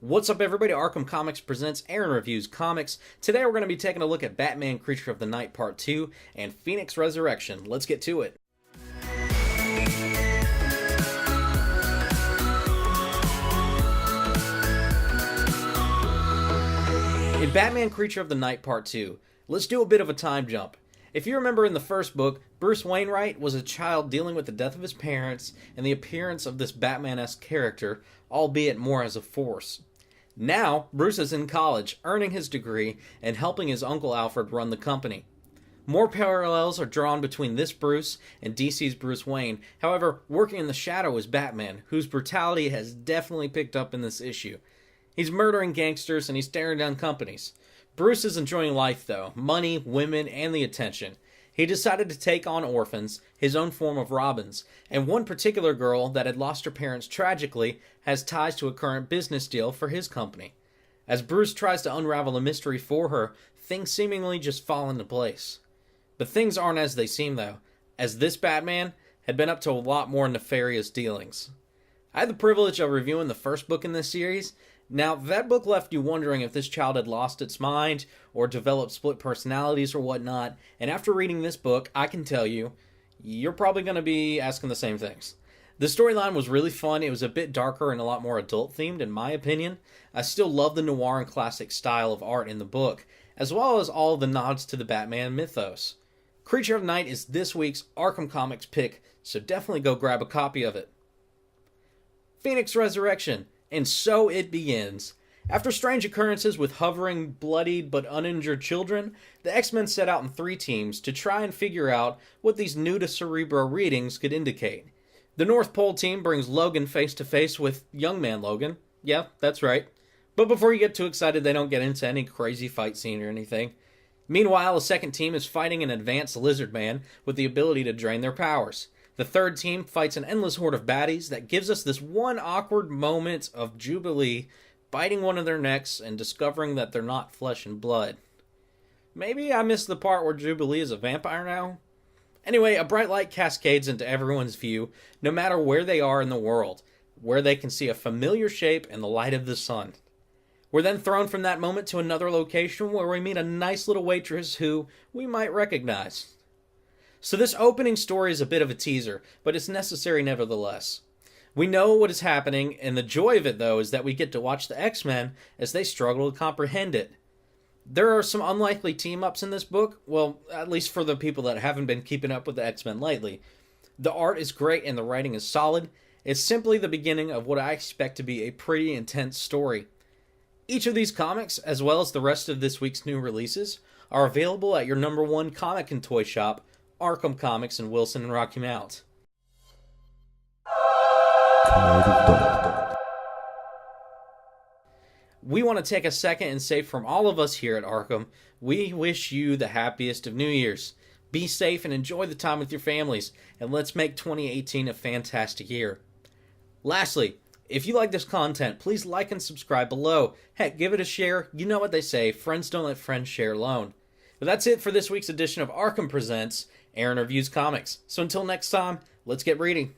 What's up, everybody? Arkham Comix presents Aaron Reviews Comics. Today we're going to be taking a look at Batman Creature of the Night Part 2 and Phoenix Resurrection. Let's get to it. In Batman Creature of the Night Part 2, let's do a bit of a time jump. If you remember in the first book, Bruce Wainwright was a child dealing with the death of his parents and the appearance of this Batman-esque character, albeit more as a force. Now, Bruce is in college, earning his degree, and helping his Uncle Alfred run the company. More parallels are drawn between this Bruce and DC's Bruce Wayne. However, working in the shadow is Batman, whose brutality has definitely picked up in this issue. He's murdering gangsters and he's staring down companies. Bruce is enjoying life though, money, women, and the attention. He decided to take on orphans, his own form of Robins, and one particular girl that had lost her parents tragically has ties to a current business deal for his company. As Bruce tries to unravel the mystery for her, things seemingly just fall into place. But things aren't as they seem though, as this Batman had been up to a lot more nefarious dealings. I had the privilege of reviewing the first book in this series. Now, that book left you wondering if this child had lost its mind or developed split personalities or whatnot, and after reading this book, I can tell you, you're probably going to be asking the same things. The storyline was really fun. It was a bit darker and a lot more adult-themed, in my opinion. I still love the noir and classic style of art in the book, as well as all the nods to the Batman mythos. Creature of Night is this week's Arkham Comix pick, so definitely go grab a copy of it. Phoenix Resurrection. And so it begins. After strange occurrences with hovering, bloodied, but uninjured children, the X-Men set out in 3 teams to try and figure out what these new-to-Cerebro readings could indicate. The North Pole team brings Logan face-to-face with young man Logan. Yeah, that's right. But before you get too excited, they don't get into any crazy fight scene or anything. Meanwhile, a second team is fighting an advanced lizard man with the ability to drain their powers. The third team fights an endless horde of baddies that gives us this one awkward moment of Jubilee biting one of their necks and discovering that they're not flesh and blood. Maybe I missed the part where Jubilee is a vampire now? Anyway, a bright light cascades into everyone's view, no matter where they are in the world, where they can see a familiar shape in the light of the sun. We're then thrown from that moment to another location where we meet a nice little waitress who we might recognize. So this opening story is a bit of a teaser, but it's necessary nevertheless. We know what is happening, and the joy of it, though, is that we get to watch the X-Men as they struggle to comprehend it. There are some unlikely team-ups in this book, well, at least for the people that haven't been keeping up with the X-Men lately. The art is great and the writing is solid. It's simply the beginning of what I expect to be a pretty intense story. Each of these comics, as well as the rest of this week's new releases, are available at your #1 comic and toy shop, Arkham Comix in Wilson and Rocky Mount. We want to take a second and say from all of us here at Arkham, we wish you the happiest of New Year's. Be safe and enjoy the time with your families, and let's make 2018 a fantastic year. Lastly, if you like this content, please like and subscribe below. Heck, give it a share. You know what they say, friends don't let friends share alone. But that's it for this week's edition of Arkham Presents Aaron Reviews Comics. So until next time, let's get reading.